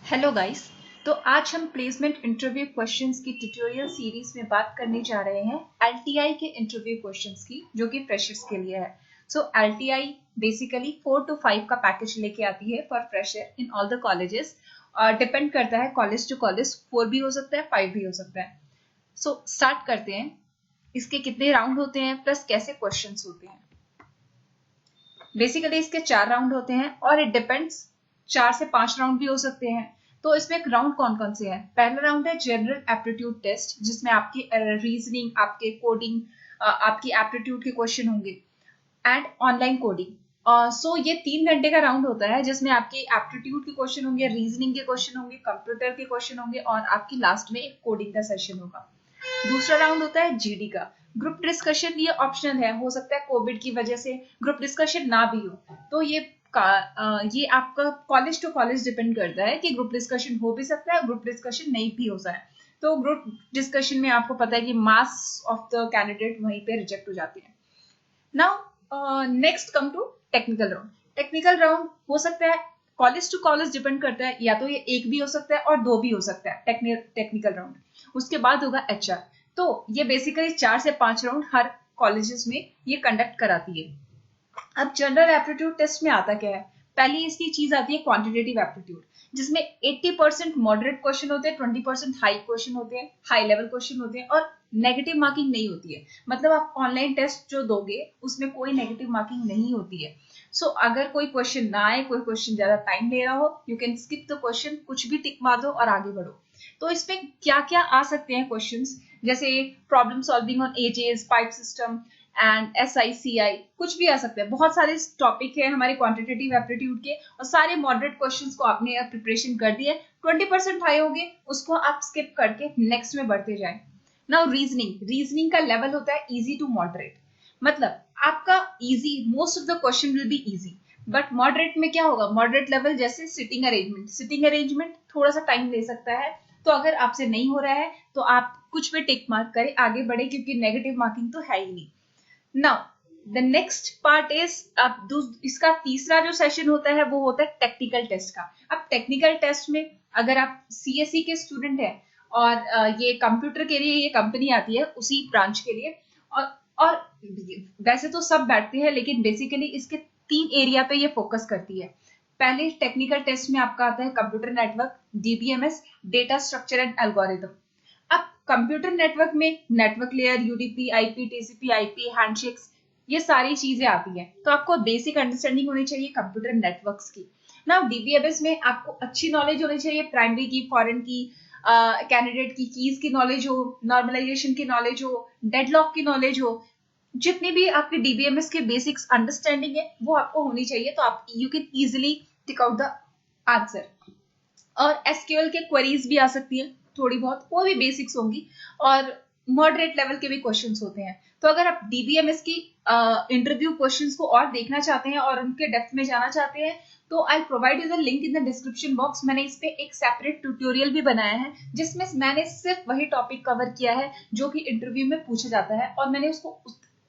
Hello guys. तो आज हम प्लेसमेंट इंटरव्यू क्वेश्चंस की ट्यूटोरियल सीरीज में बात करने जा रहे हैं एलटीआई के इंटरव्यू क्वेश्चंस की, जो कि फ्रेशर्स के लिए है। सो एलटीआई बेसिकली 4 to 5 का पैकेज लेके आती है for fresher in all the colleges. Depend करता है कॉलेज टू कॉलेज, 4 भी हो सकता है, 5 भी हो सकता है। सो स्टार्ट करते हैं। इसके कितने राउंड होते हैं प्लस कैसे क्वेश्चंस होते हैं। बेसिकली इसके 4 राउंड होते हैं और इट डिपेंड्स, 4 से 5 राउंड भी हो सकते हैं। तो इसमें एक राउंड कौन कौन से हैं? पहला राउंड है जनरल एप्टीट्यूड टेस्ट, जिसमें आपकी रीजनिंग, आपके कोडिंग, आपकी एप्टीट्यूड के क्वेश्चन होंगे एंड ऑनलाइन कोडिंग। सो ये 3 घंटे का राउंड होता है, जिसमें आपके एप्टीट्यूड के क्वेश्चन होंगे, रीजनिंग के क्वेश्चन होंगे, कंप्यूटर के क्वेश्चन होंगे और आपकी लास्ट में एक कोडिंग का सेशन होगा। दूसरा राउंड होता है जीडी का। ग्रुप डिस्कशन ये ऑप्शनल है, हो सकता है कोविड की वजह से ग्रुप डिस्कशन ना भी हो, तो ये आपका कॉलेज टू कॉलेज डिपेंड करता है कि ग्रुप डिस्कशन हो भी सकता है, ग्रुप डिस्कशन नहीं भी हो सकता है। तो ग्रुप डिस्कशन में आपको पता है कि मास ऑफ द कैंडिडेट वहीं पे रिजेक्ट हो जाते हैं। Now next come to technical round. Technical round हो सकता है कॉलेज टू कॉलेज डिपेंड करता है, या तो ये एक भी हो सकता है और 2 भी हो सकता है टेक्निकल राउंड। उसके बाद होगा एचआर। तो ये बेसिकली 4 से 5 राउंड हर कॉलेजेस में ये कंडक्ट कराती है। अब जनरल एप्टीट्यूड टेस्ट में आता क्या है? पहली इसकी चीज आती है क्वांटिटेटिव एप्टीट्यूड, जिसमें 80% मॉडरेट क्वेश्चन होते हैं, 20% हाई क्वेश्चन होते हैं, हाई लेवल क्वेश्चन होते हैं और नेगेटिव मार्किंग नहीं होती है। मतलब आप ऑनलाइन टेस्ट जो दोगे उसमें कोई नेगेटिव मार्किंग नहीं होती है। सो अगर कोई क्वेश्चन ना आए, कोई क्वेश्चन ज्यादा टाइम ले रहा हो, you can skip the question, कुछ भी टिक मार दो और आगे बढ़ो। तो इसमें क्या क्या आ सकते हैं क्वेश्चंस, जैसे problem solving on edges, pipe system and SICI, कुछ भी आ सकता है। बहुत सारे टॉपिक है हमारे क्वांटिटेटिव एप्टीट्यूड के और सारे मॉडरेट क्वेश्चंस को आपने प्रिपरेशन कर दिया। 20% हाई होंगे, उसको आप स्किप करके नेक्स्ट में बढ़ते जाएं। नाउ रीजनिंग का लेवल होता है इजी टू मॉडरेट। मतलब आपका easy, most of the question will be easy, but moderate में क्या होगा? मॉडरेट लेवल जैसे सिटिंग अरेंजमेंट थोड़ा सा टाइम ले सकता है। तो अगर आपसे नहीं हो रहा है तो आप कुछ भी टिक मार्क करें, आगे बढ़े, क्योंकि नेगेटिव मार्किंग तो है ही नहीं। Now the next part is, अब इसका तीसरा जो सेशन होता है वो होता है टेक्निकल टेस्ट का। अब टेक्निकल टेस्ट में अगर आप CSE के स्टूडेंट हैं और ये कंप्यूटर के लिए ये कंपनी आती है उसी ब्रांच के लिए, और वैसे तो सब बैठते हैं, लेकिन बेसिकली इसके 3 एरिया पे ये फोकस करती है। पहले टेक्निकल टेस्ट में आपका आता है computer network, DBMS, data structure and algorithm. अब कंप्यूटर नेटवर्क में network layer, UDP, IP, TCP, IP, handshakes, ये सारी चीजें आती हैं। तो आपको बेसिक अंडरस्टैंडिंग होनी चाहिए कंप्यूटर नेटवर्क्स की। ना DBMS में आपको अच्छी नॉलेज होनी चाहिए, प्राइमरी की, फॉरेन की, कैंडिडेट की कीज की नॉलेज हो, नॉर्मलाइजेशन की नॉलेज हो, डेडलॉक की नॉलेज हो, जितनी भी आपकी DBMS के बेसिक्स अंडरस्टैंडिंग है वो आपको होनी चाहिए। तो आप you can easily tick out the answer. और SQL के क्वेरीज भी आ सकती है थोड़ी बहुत, वो भी बेसिक्स होंगी, और मॉडरेट लेवल के भी क्वेश्चंस होते हैं। तो अगर आप DBMS की इंटरव्यू क्वेश्चंस को और देखना चाहते हैं और उनके डेप्थ में जाना चाहते हैं, तो I provide you the link in the description box. मैंने इस पे एक सेपरेट ट्यूटोरियल भी बनाया है, जिसमें मैंने सिर्फ वही टॉपिक कवर किया है जो कि इंटरव्यू में पूछा जाता है, और मैंने उसको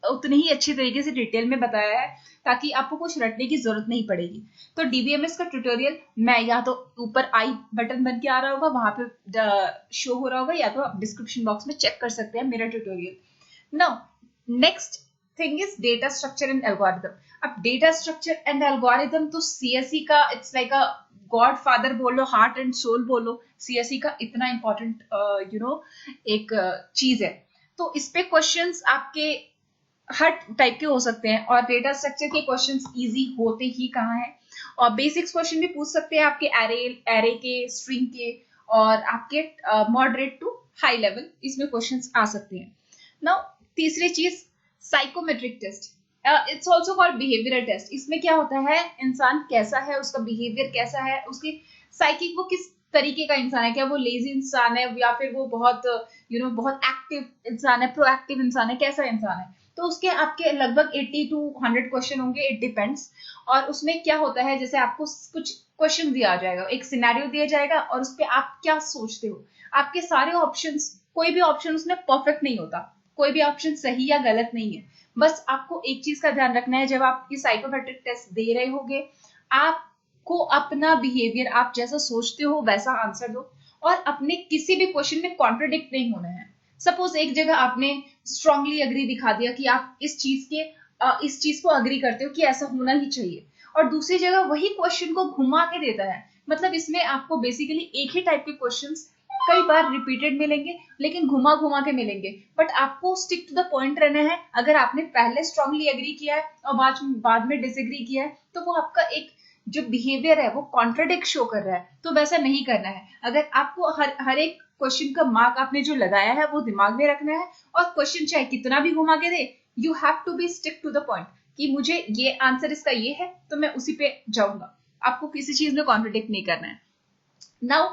उतनी ही अच्छी तरीके से डिटेल में बताया है ताकि आपको कुछ रटने की जरूरत नहीं पड़ेगी। तो DBMS का ट्यूटोरियल मैं या तो ऊपर आई बटन बन के आ रहा होगा, वहां पे शो हो रहा होगा, या तो आप डिस्क्रिप्शन बॉक्स में चेक कर सकते हैं मेरा tutorial. Now next thing is data structure and algorithm. अब डेटा स्ट्रक्चर एंड एल्गोरिथम तो CSE का it's like a God father बोलो, हार्ट एंड सोल बोलो, CSE का इतना इंपॉर्टेंट एक चीज है। तो इस पे क्वेश्चंस आपके हर टाइप के हो सकते हैं, और डेटा स्ट्रक्चर के क्वेश्चंस इजी होते ही कहाँ हैं। और बेसिक्स क्वेश्चन भी पूछ सकते हैं आपके एरे के, स्ट्रिंग के, और आपके मॉडरेट टू हाई लेवल इसमें क्वेश्चंस आ सकते हैं। नाउ तीसरी चीज, psychometric test, it's also called behavioural test. इसमें क्या होता है, इंसान कैसा है, उसका बिहेवियर कैसा है, उसकी साइकिक, वो किस तरीके का इंसान है, क्या वो लेजी इंसान है या फिर वो बहुत बहुत एक्टिव इंसान है, प्रोएक्टिव इंसान है, कैसा इंसान है। तो उसके आपके लगभग 80 to 100 क्वेश्चन होंगे, इट डिपेंड्स। और उसमें क्या होता है, जैसे आपको कुछ क्वेश्चन दिया जाएगा, एक सिनेरियो दिया जाएगा, और उस पर आप क्या सोचते हो। आपके सारे ऑप्शंस, कोई भी ऑप्शन उसमें परफेक्ट नहीं होता, कोई भी ऑप्शन सही या गलत नहीं है। बस आपको एक चीज का ध्यान रखना है, जब आप ये साइकोमेट्रिक टेस्ट दे रहे होगे, आप आपको अपना बिहेवियर, आप जैसा सोचते हो वैसा आंसर दो, और अपने किसी भी क्वेश्चन में कॉन्ट्रडिक्ट नहीं होना है। सपोज एक जगह आपने स्ट्रांगली अग्री दिखा दिया कि आप इस चीज को अग्री करते हो कि ऐसा होना ही चाहिए, और दूसरी जगह वही क्वेश्चन को घुमा के देता है। मतलब इसमें आपको बेसिकली एक ही टाइप के क्वेश्चंस कई बार रिपीटेड मिलेंगे, लेकिन घुमा घुमा के मिलेंगे, बट आपको स्टिक टू द पॉइंट रहना है। अगर आपने पहले स्ट्रांगली एग्री किया है और बाद में डिसएग्री किया है, तो वो आपका एक जो बिहेवियर है वो कॉन्ट्रडिक्ट शो कर रहा है, तो वैसा नहीं करना है। अगर आपको हर एक क्वेश्चन का मार्क आपने जो लगाया है वो दिमाग में रखना है, और क्वेश्चन चाहे कितना भी घुमा के दे, you have to be stick to the point कि मुझे ये आंसर इसका ये है तो मैं उसी पे जाऊंगा। आपको किसी चीज में कॉन्ट्रडिक्ट नहीं करना है। नाउ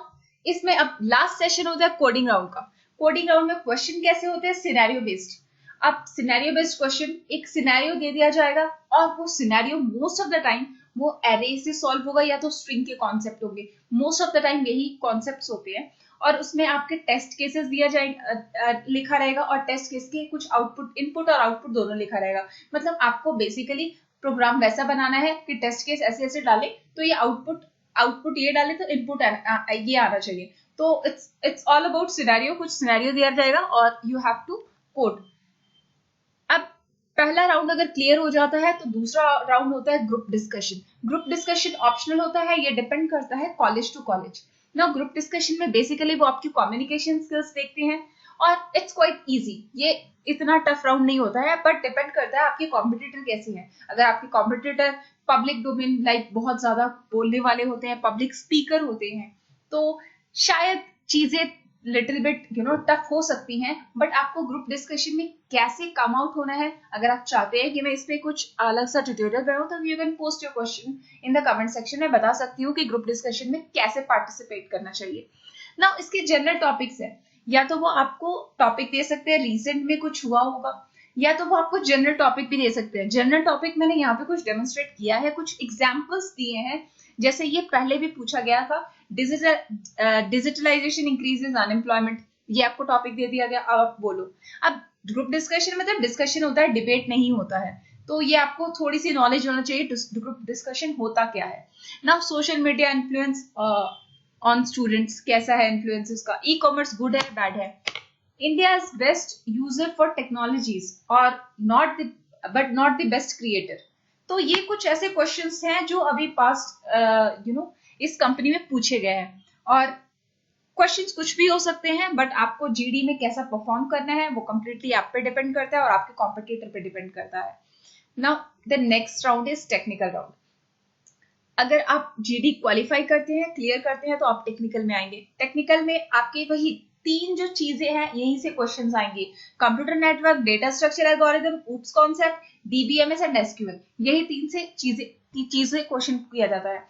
इसमें अब लास्ट सेशन होता है कोडिंग राउंड का। कोडिंग राउंड में क्वेश्चन कैसे होते हैं? Scenario based. अब सिनेरियो बेस्ड क्वेश्चन, एक सिनेरियो दे दिया जाएगा और वो scenario most of the time वो एरे से सॉल्व होगा या तो स्ट्रिंग के कॉन्सेप्ट होंगे। मोस्ट ऑफ द टाइम यही कॉन्सेप्ट्स होते हैं, और उसमें आपके टेस्ट केसेस दिया जाएगा, लिखा रहेगा, और टेस्ट केस के कुछ आउटपुट, इनपुट और आउटपुट दोनों लिखा रहेगा। मतलब आपको बेसिकली प्रोग्राम वैसा बनाना है कि टेस्ट केस ऐसे ऐसे डाले तो ये आउटपुट ये डाले तो इनपुट ये आना चाहिए। तो इट्स ऑल अबाउट सिनेरियो। कुछ सिनेरियो दिया जाएगा और यू हैव टू कोड। अब पहला राउंड अगर क्लियर हो जाता है तो दूसरा राउंड होता है group discussion. Group discussion optional होता है, ये डिपेंड करता है कॉलेज टू कॉलेज। ना ग्रुप डिस्कशन में बेसिकली वो आपकी कम्युनिकेशन स्किल्स देखते हैं, और इट्स क्वाइट इजी। ये इतना टफ राउंड नहीं होता है, बट डिपेंड करता है आपके कॉम्पिटिटर कैसे हैं। अगर आपके कॉम्पिटिटर पब्लिक डोमेन लाइक बहुत ज्यादा बोलने वाले होते हैं, पब्लिक स्पीकर होते हैं, तो शायद चीजें लिटिल बिट टफ हो सकती हैं। बट आपको ग्रुप डिस्कशन में कैसे कम आउट होना है, अगर आप चाहते हैं कि मैं इस पे कुछ अलग सा ट्यूटोरियल बनाऊं, तो you can post your question in the comment section में। बता सकती हूँ कि ग्रुप डिस्कशन में कैसे पार्टिसिपेट करना चाहिए। ना इसके जनरल टॉपिक्स है, या तो वो आपको टॉपिक दे सकते हैं रिसेंट में कुछ हुआ होगा, या तो वो आपको जनरल टॉपिक भी दे सकते हैं। जनरल टॉपिक मैंने यहाँ पे कुछ डेमोन्स्ट्रेट किया है, कुछ एग्जाम्पल्स दिए हैं। जैसे ये पहले भी पूछा गया था, डिजिटलाइजेशन इंक्रीजेस अनएम्प्लॉयमेंट, ये आपको टॉपिक दे दिया गया, अब आप बोलो। अब ग्रुप डिस्कशन मतलब डिस्कशन होता है, डिबेट नहीं होता है, तो ये आपको थोड़ी सी नॉलेज होना चाहिए ग्रुप डिस्कशन होता क्या है। Now social media influence on students, कैसा है इन्फ्लुएंस इसका? ई कॉमर्स गुड है बैड है? India's best user for technologies or not the but not the best creator। तो ये कुछ ऐसे क्वेश्चंस हैं जो अभी पास्ट इस कंपनी में पूछे गए हैं, और क्वेश्चंस कुछ भी हो सकते हैं, बट आपको जीडी में कैसा परफॉर्म करना है वो कंप्लीटली आप पे डिपेंड करता है और आपके कॉम्पिटिटर पे डिपेंड करता है। Now the next round is technical round. अगर आप जीडी क्वालिफाई करते हैं, क्लियर करते हैं, तो आप टेक्निकल में आएंगे। टेक्निकल में आपके वही तीन जो चीजें हैं यहीं से क्वेश्चंस आएंगे: computer network, data structure algorithm, oops concept, DBMS and SQL. यही तीन से चीजें क्वेश्चन किया जाता है।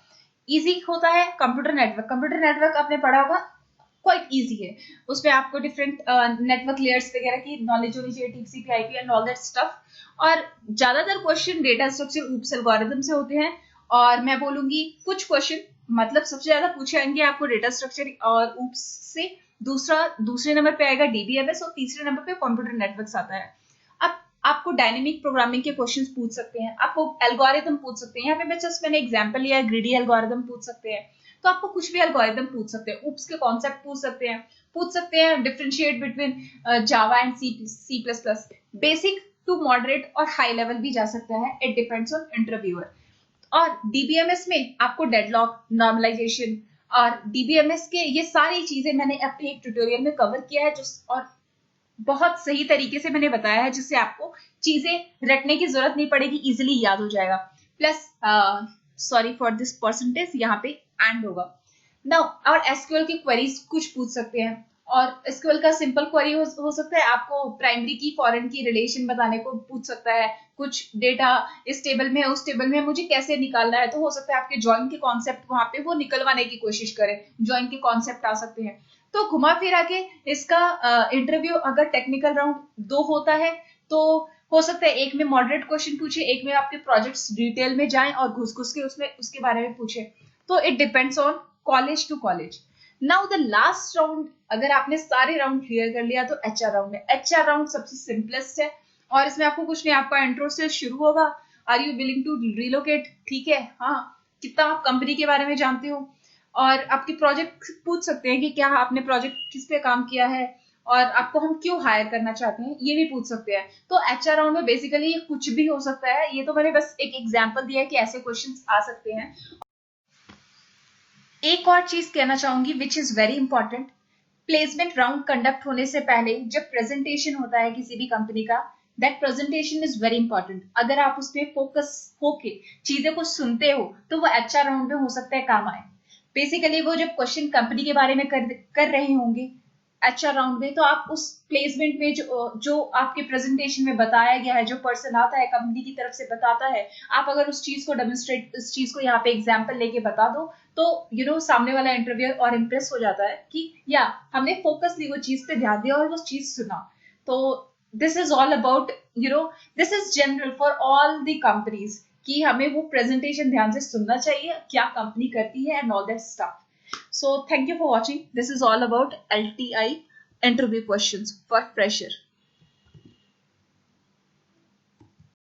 इजी होता है कंप्यूटर नेटवर्क। कंप्यूटर नेटवर्क आपने पढ़ा होगा, क्वाइट इजी है। उसमें आपको डिफरेंट नेटवर्क लेयर्स वगैरह की नॉलेज होनी चाहिए, TCP IP and all that stuff. और ज्यादातर question data structure oops algorithm से होते हैं, और मैं बोलूंगी कुछ क्वेश्चन मतलब सबसे ज्यादा पूछे जाएंगे आपको डेटा स्ट्रक्चर और ऊप्स से, दूसरे नंबर पे आएगा डीबीएमएस, और तीसरे नंबर पे कंप्यूटर नेटवर्क्स आता है। अब आपको डायनेमिक प्रोग्रामिंग के क्वेश्चंस पूछ सकते हैं, आपको एल्गोरिथम पूछ सकते हैं। यहाँ पे मैंने एग्जांपल लिया है, ग्रीडी एल्गोरिथम पूछ सकते हैं। तो आपको कुछ भी एल्गोरिथम पूछ सकते हैं, ऊप्स के कॉन्सेप्ट पूछ सकते हैं differentiate between Java and C plus plus. Basic to moderate और हाई लेवल भी जा सकता है, इट डिपेंड्स ऑन इंटरव्यूअर। और डीबीएमएस में आपको डेडलॉक, नॉर्मलाइजेशन और डीबीएमएस के ये सारी चीजें मैंने अपने एक ट्यूटोरियल में कवर किया है, और बहुत सही तरीके से मैंने बताया है, जिससे आपको चीजें रटने की जरूरत नहीं पड़ेगी, इजिली याद हो जाएगा। Plus sorry for this percentage, यहाँ पे एंड होगा। नाउ और एसक्यूएल की क्वेरीज कुछ पूछ सकते हैं, और एसक्यूएल का सिंपल क्वेरी हो सकता है, आपको प्राइमरी की फॉरेन की रिलेशन बताने को पूछ सकता है। कुछ डेटा इस टेबल में है, उस टेबल में मुझे कैसे निकालना है, तो हो सकता है आपके ज्वाइन के कॉन्सेप्ट वहां पे वो निकलवाने की कोशिश करें, ज्वाइन के कॉन्सेप्ट आ सकते हैं। तो घुमा फिरा के इसका इंटरव्यू अगर टेक्निकल राउंड 2 होता है, तो हो सकता है एक में मॉडरेट क्वेश्चन पूछे, एक में आपके प्रोजेक्ट्स डिटेल में जाएं और घुस के उसके बारे में पूछे। तो it depends on college to college. Now the last round, अगर आपने सारे राउंड क्लियर कर लिया तो एचआर राउंड है। एचआर राउंड सबसे सिंपलेस्ट है, और इसमें आपको कुछ नहीं, आपका इंट्रो से शुरू होगा। Are you willing to relocate? ठीक है, हाँ कितना आप कंपनी के बारे में जानते हो, और आपके प्रोजेक्ट पूछ सकते हैं कि क्या आपने प्रोजेक्ट किस पे काम किया है और आपको हम क्यों हायर करना चाहते हैं, ये भी पूछ सकते हैं। तो एचआर राउंड में बेसिकली ये कुछ भी हो सकता है, ये तो मैंने बस एक एग्जांपल दिया है कि ऐसे क्वेश्चंस आ सकते हैं। एक और चीज कहना चाहूंगी which is very important, placement round conduct होने से पहले जब प्रेजेंटेशन होता है किसी भी कंपनी का, that presentation is very important. अगर आप उसमें फोकस होके चीजें को सुनते हो तो वो एचआर राउंड में हो सकता है काम आए। बेसिकली वो जब क्वेश्चन कंपनी के बारे में कर रहे होंगे एचआर राउंड में, तो आप उस प्लेसमेंट में जो आपके प्रेजेंटेशन में बताया गया है, जो पर्सन आता है कंपनी की तरफ से बताता है, आप अगर उस चीज को डेमोन्स्ट्रेट, उस चीज को यहाँ पे एग्जाम्पल लेके बता दो, तो सामने वाला इंटरव्यूअर और इम्प्रेस हो जाता है कि या हमने फोकसली वो चीज पे ध्यान दिया और वो चीज सुना। तो this is all about this is general for all the companies कि हमें वो प्रेजेंटेशन ध्यान से सुनना चाहिए, क्या कंपनी करती है and all that stuff. So thank you for watching. This is all about LTI interview questions for fresher.